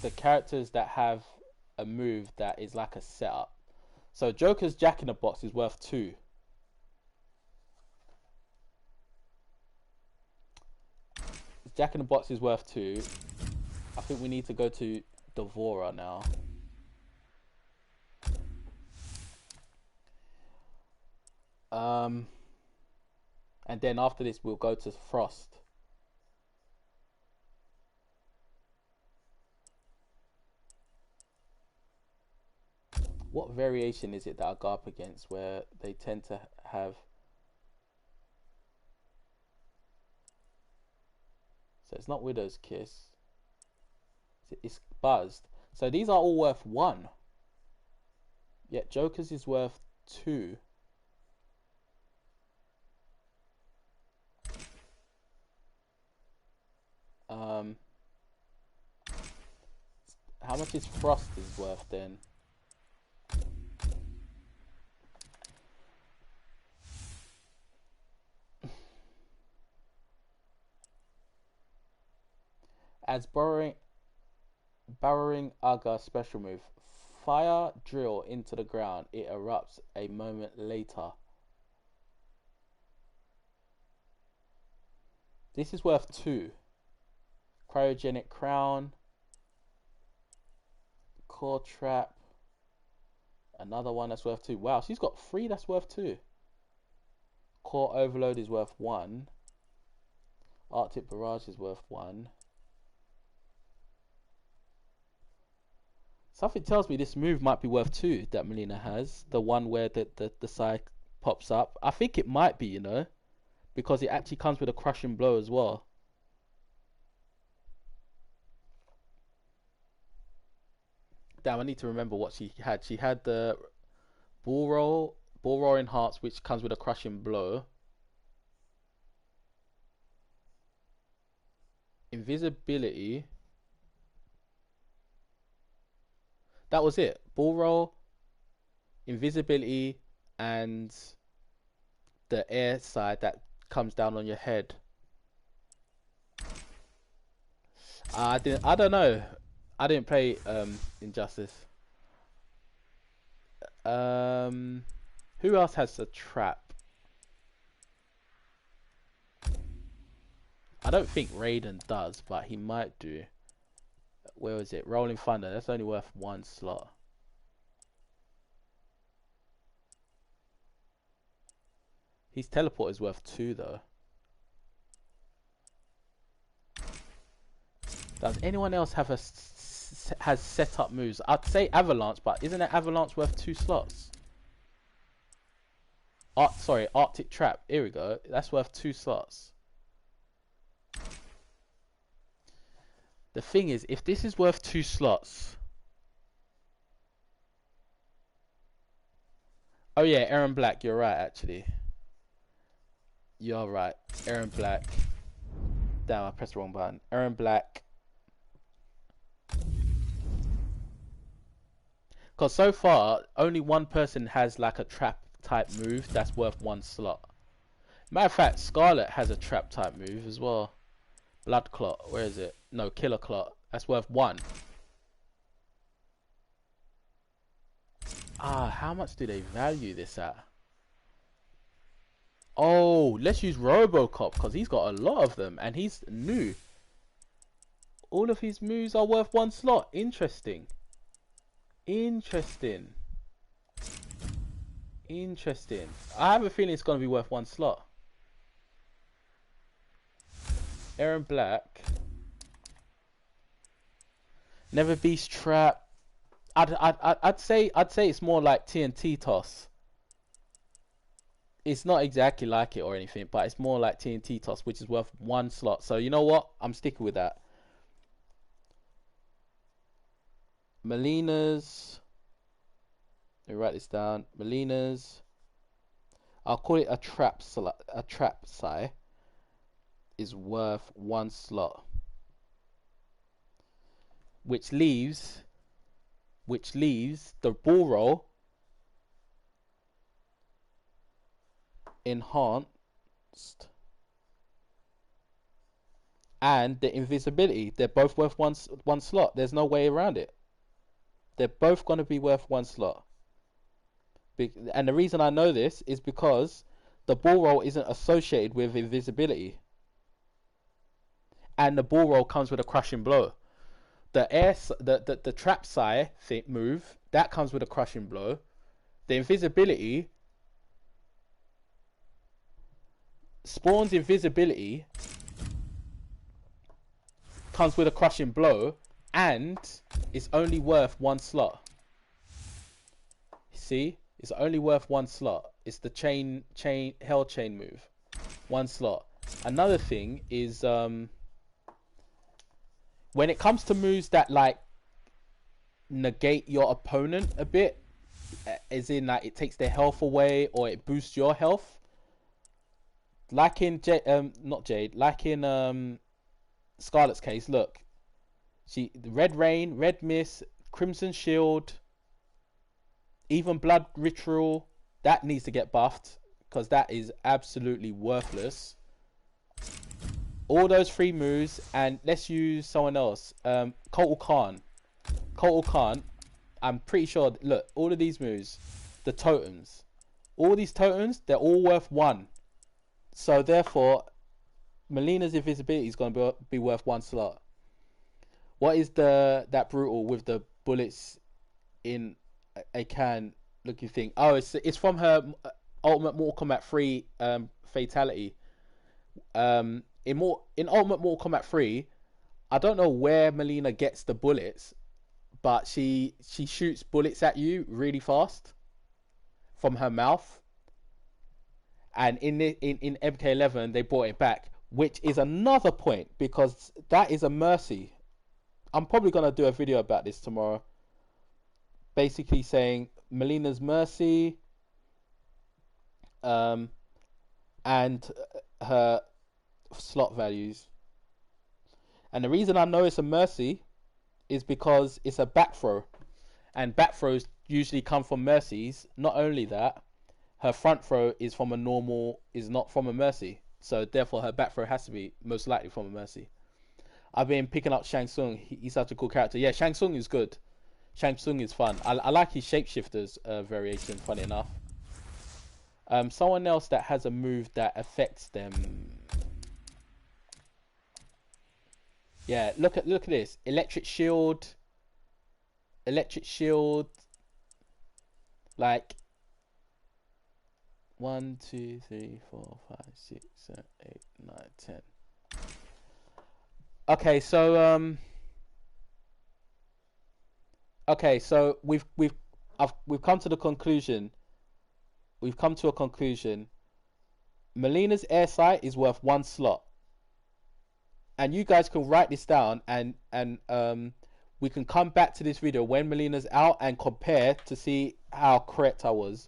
the characters that have a move that is like a setup. So Joker's Jack in the Box is worth 2. Jack in the Box is worth 2. I think we need to go to Devourer now. And then after this we'll go to Frost. What variation is it that I go up against where they tend to have... So it's not Widow's Kiss. It's Buzzed. So these are all worth 1. Yet Joker's is worth 2. How much is Frost is worth then? As Burrowing Aga special move. Fire drill into the ground. It erupts a moment later. This is worth 2. Cryogenic crown. Core trap. Another one that's worth 2. Wow, she's got 3 that's worth 2. Core overload is worth 1. Arctic barrage is worth 1. Something tells me this move might be worth 2 that Mileena has. The one where the side pops up. I think it might be, you know, because it actually comes with a crushing blow as well. Damn, I need to remember what she had. She had the bull roaring hearts, which comes with a crushing blow. Invisibility. That was it. Bull roll, invisibility, and the air side that comes down on your head. I don't know. I didn't play Injustice. Who else has a trap? I don't think Raiden does, but he might do. Where was it? Rolling Thunder. That's only worth 1 slot. His teleport is worth 2 though. Does anyone else have has set up moves? I'd say Avalanche, but isn't that Avalanche worth 2 slots? Sorry, Arctic Trap. Here we go. That's worth 2 slots. The thing is, if this is worth 2 slots... Oh yeah, Aaron Black, you're right actually. You're right. Aaron Black. Damn, I pressed the wrong button. Aaron Black. Because so far, only one person has like a trap type move that's worth 1 slot. Matter of fact, Scarlet has a trap type move as well. Blood Clot, where is it? No, Killer Clot. That's worth 1. Ah, how much do they value this at? Oh, let's use Robocop because he's got a lot of them and he's new. All of his moves are worth 1 slot. Interesting. Interesting. Interesting. I have a feeling it's going to be worth 1 slot. Aaron Black. Never Beast Trap. I'd say it's more like TNT Toss. It's not exactly like it or anything, but it's more like TNT Toss, which is worth 1 slot. So you know what? I'm sticking with that. Mileena's. Let me write this down. Mileena's. I'll call it a trap psi. Is worth 1 slot. Which leaves the bull roll enhanced and the invisibility. They're both worth one slot. There's no way around it. They're both going to be worth 1 slot. And the reason I know this is because the bull roll isn't associated with invisibility. And the bull roll comes with a crushing blow. The trap psi move that comes with a crushing blow. The invisibility Spawn's invisibility comes with a crushing blow and it's only worth 1 slot. See, it's only worth 1 slot. It's the hell chain move, 1 slot. Another thing is when it comes to moves that like negate your opponent a bit, as in like it takes their health away or it boosts your health, like in like in Scarlet's case, look, Red Rain, Red Mist, Crimson Shield, even Blood Ritual, that needs to get buffed because that is absolutely worthless. All those three moves, and let's use someone else. Kotal Khan. Kotal Khan, I'm pretty sure. Look, all of these moves, the totems, all these totems, they're all worth 1. So therefore, Mileena's invisibility is going to be worth 1 slot. What is that brutal with the bullets in a can looking thing? Oh, it's from her Ultimate Mortal Kombat 3 fatality. In Ultimate Mortal Kombat 3, I don't know where Mileena gets the bullets, but she shoots bullets at you really fast from her mouth. And in MK11 they brought it back, which is another point because that is a mercy. I'm probably gonna do a video about this tomorrow. Basically saying Mileena's mercy, and her slot values. And the reason I know it's a mercy is because it's a back throw, and back throws usually come from mercies. Not only that, her front throw is not from a mercy, so therefore her back throw has to be most likely from a mercy. I've been picking up Shang Tsung. He's such a cool character. Yeah, Shang Tsung is good. Shang Tsung is fun. I like his shapeshifters variation, funny enough. Someone else that has a move that affects them. Yeah, look at this. Electric shield. Like 1, 2, 3, 4, 5, 6, 7, 8, 9, 10. Okay, so we've come to the conclusion. We've come to a conclusion. Mileena's air sight is worth 1 slot, and you guys can write this down, and we can come back to this video when Mileena's out and compare to see how correct I was.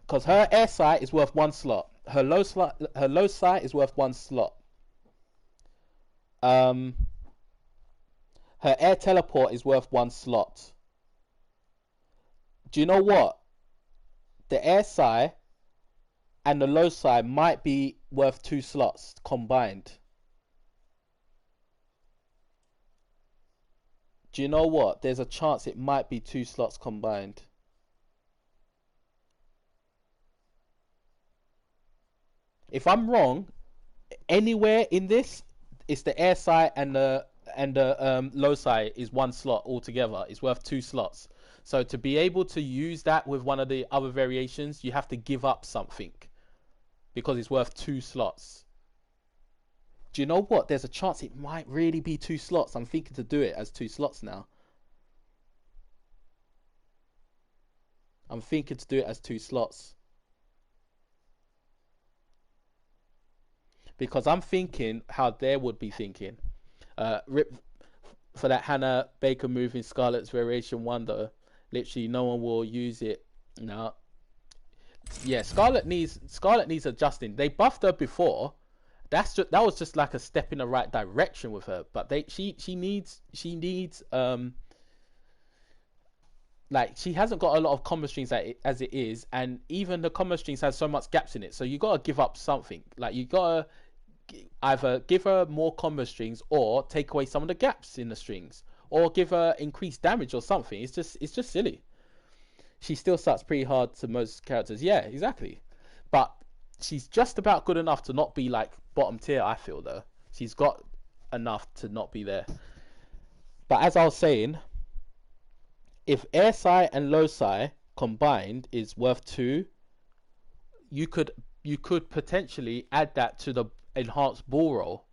Because her air sight is worth 1 slot. Her low sight is worth 1 slot. Her air teleport is worth 1 slot. Do you know what? The air sight and the low sight might be worth 2 slots combined. Do you know what? There's a chance it might be 2 slots combined. If I'm wrong, anywhere in this, it's the air sight and the low sight is 1 slot altogether. It's worth 2 slots. So to be able to use that with one of the other variations, you have to give up something because it's worth 2 slots. Do you know what? There's a chance it might really be 2 slots. I'm thinking to do it as 2 slots now. I'm thinking to do it as 2 slots. Because I'm thinking how they would be thinking. Rip for that Hannah Baker move in Scarlet's Variation 1 though. Literally no one will use it now. Yeah, Scarlet needs adjusting. They buffed her before. That was just like a step in the right direction with her. But she needs like she hasn't got a lot of combo strings as it is, and even the combo strings has so much gaps in it. So you gotta give up something. Like you gotta either give her more combo strings or take away some of the gaps in the strings, or give her increased damage or something. It's just silly. She still sucks pretty hard to most characters. Yeah, exactly. But she's just about good enough to not be like bottom tier, I feel though. She's got enough to not be there. But as I was saying, if air psi and low psi combined is worth 2, you could potentially add that to the enhanced ball roll.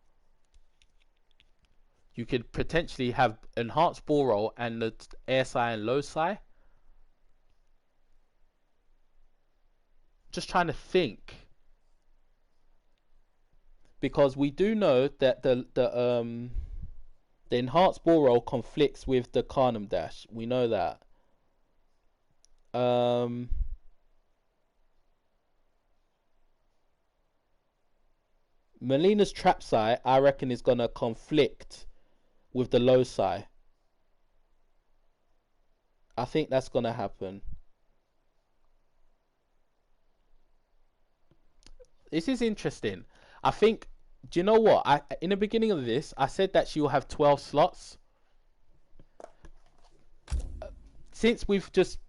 You could potentially have enhanced ball roll and the air psi and low psi. Just trying to think, because we do know that the enhanced ball roll conflicts with the Carnum dash. We know that. Mileena's trap side, I reckon, is gonna conflict with the low side. I think that's gonna happen. This is interesting. I think. Do you know what? I in the beginning of this, I said that she will have 12 slots. Since we've just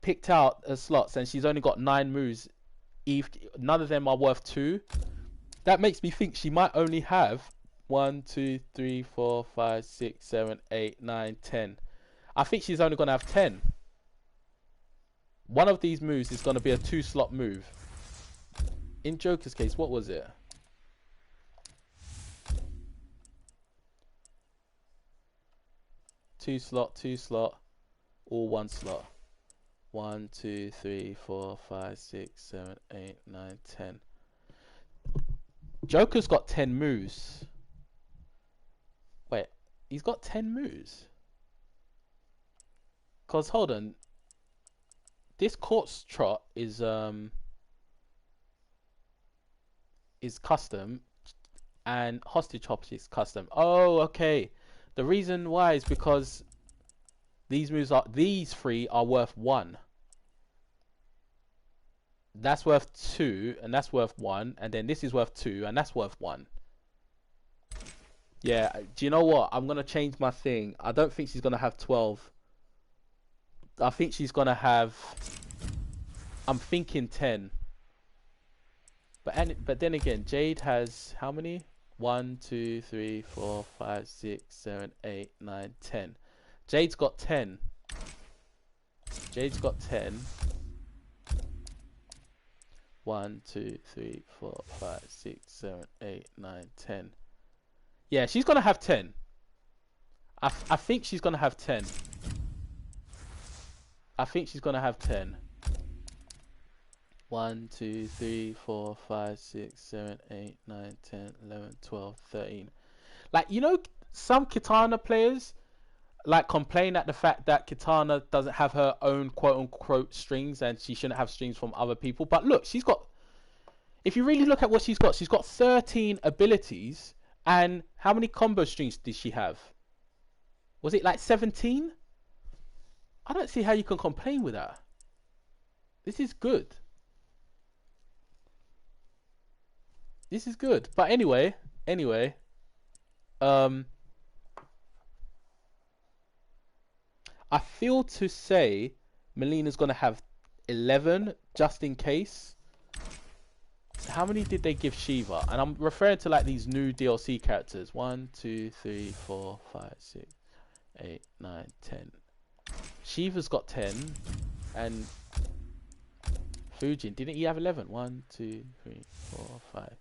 picked out her slots and she's only got 9 moves, none of them are worth 2. That makes me think she might only have 1, 2, 3, 4, 5, 6, 7, 8, 9, 10. I think she's only gonna have 10. One of these moves is gonna be a 2-slot move. In Joker's case, what was it? Two slot, all 1 slot. 1, 2, 3, 4, 5, 6, 7, 8, 9, 10. Joker's got 10 moves. Wait, he's got 10 moves? Cause hold on, this Corpse Trot is custom, and Hostage Hop is custom. Oh, okay. The reason why is because these 3 are worth 1. That's worth 2, and that's worth 1, and then this is worth 2, and that's worth 1. Yeah, do you know what? I'm gonna change my thing. I don't think she's gonna have 12. I think she's gonna have. I'm thinking 10. But then again, Jade has how many? 1, 2, 3, 4, 5, 6, 7, 8, 9, 10. Jade's got 10. Jade's got 10. 1, 2, 3, 4, 5, 6, 7, 8, 9, 10. Yeah, she's gonna have 10. I think she's gonna have 10. I think she's gonna have 10. 1, 2, 3, 4, 5, 6, 7, 8, 9, 10, 11, 12, 13. Like, you know, some Kitana players like complain at the fact that Kitana doesn't have her own quote unquote strings and she shouldn't have strings from other people. But look, she's got, if you really look at what she's got 13 abilities, and how many combo strings did she have? Was it like 17? I don't see how you can complain with that. This is good. This is good. But anyway, I feel to say Mileena's gonna have 11 just in case. How many did they give Shiva? And I'm referring to like these new DLC characters. 1, 2, 3, 4, 5, 6, 8, 9, 10. Shiva's got 10, and Fujin, didn't he have 11? 1, 2, 3, 4, 5,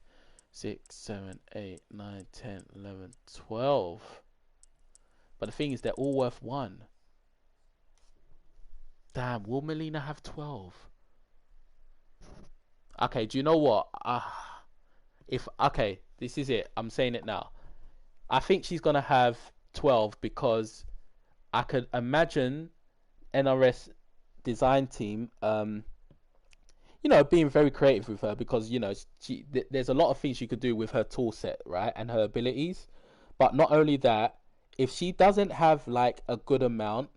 6, 7, 8, 9, 10, 11, 12. But the thing is, they're all worth 1. Damn, will Mileena have 12? Okay, do you know what? Okay, this is it. I'm saying it now. I think she's gonna have 12 because I could imagine NRS design team, you know, being very creative with her because, you know, there's a lot of things she could do with her tool set, right, and her abilities. But not only that, if she doesn't have like a good amount,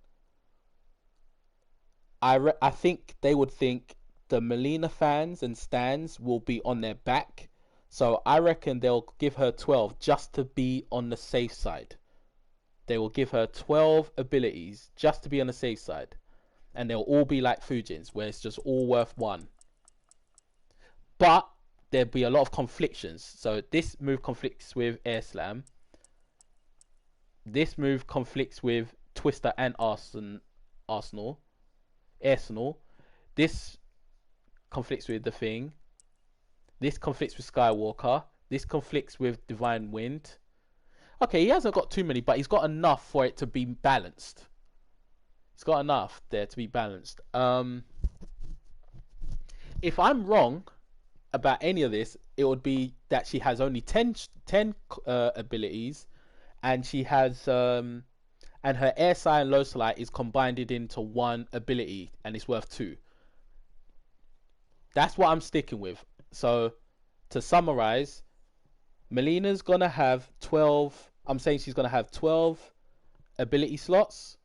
I think they would think the Mileena fans and stans will be on their back. So I reckon they'll give her 12 just to be on the safe side. They will give her 12 abilities just to be on the safe side. And they'll all be like Fujin's, where it's just all worth 1. But there'll be a lot of conflictions. So this move conflicts with Air Slam. This move conflicts with Twister and Arsenal. This conflicts with the Thing. This conflicts with Skywalker. This conflicts with Divine Wind. Okay, he hasn't got too many, but he's got enough for it to be balanced. He's got enough there to be balanced. If I'm wrong about any of this, it would be that she has only 10 abilities, and she has and her air sign and low light is combined into 1 ability, and it's worth 2. That's what I'm sticking with. So to summarize, Melina's gonna have 12. I'm saying she's gonna have 12 ability slots,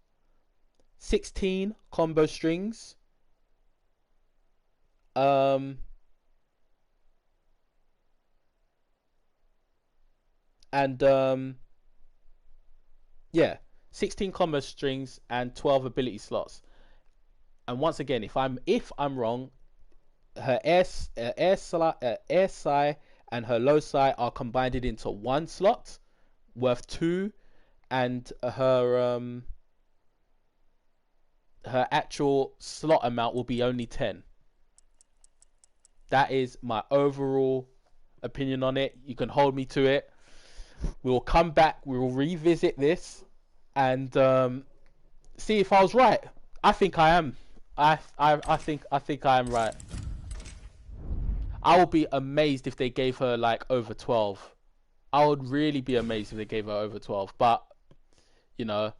16 combo strings, um, and yeah, 16 combo strings and 12 ability slots. And once again, if I'm wrong, her air psi and her low psi are combined into one slot worth 2, and her actual slot amount will be only 10. That is my overall opinion on it. You can hold me to it. We will come back. We will revisit this and see if I was right. I think I am. I think I am right. I would be amazed if they gave her like over 12. I would really be amazed if they gave her over 12. But you know,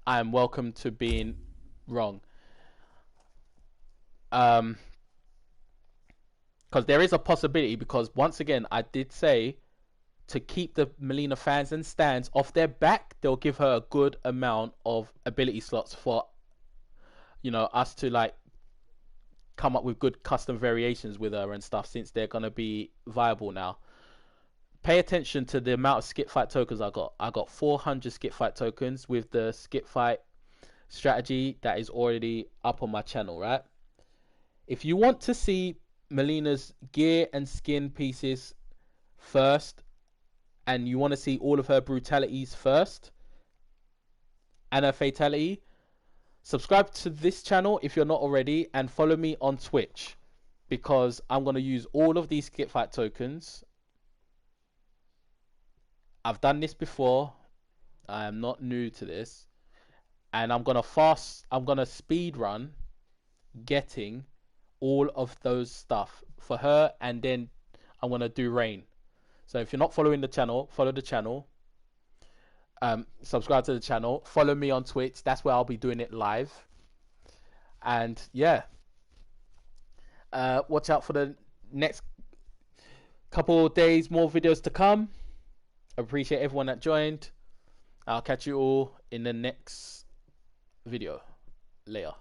I am welcome to being wrong. Because there is a possibility. Because once again, I did say to keep the Mileena fans and stands off their back, they'll give her a good amount of ability slots for us to like come up with good custom variations with her and stuff, since they're gonna be viable now. Pay attention to the amount of skip fight tokens I got. I got 400 skip fight tokens with the skip fight strategy that is already up on my channel, right? If you want to see Mileena's gear and skin pieces first, and you want to see all of her brutalities first and her fatality, subscribe to this channel if you're not already, and follow me on Twitch, because I'm going to use all of these skip fight tokens. I've done this before. I am not new to this, and I'm gonna speed run getting all of those stuff for her, and then I'm gonna do rain. So if you're not following the channel, follow the channel. Subscribe to the channel. Follow me on Twitch. That's where I'll be doing it live. And yeah, watch out for the next couple of days. More videos to come. Appreciate everyone that joined. I'll catch you all in the next video. Later.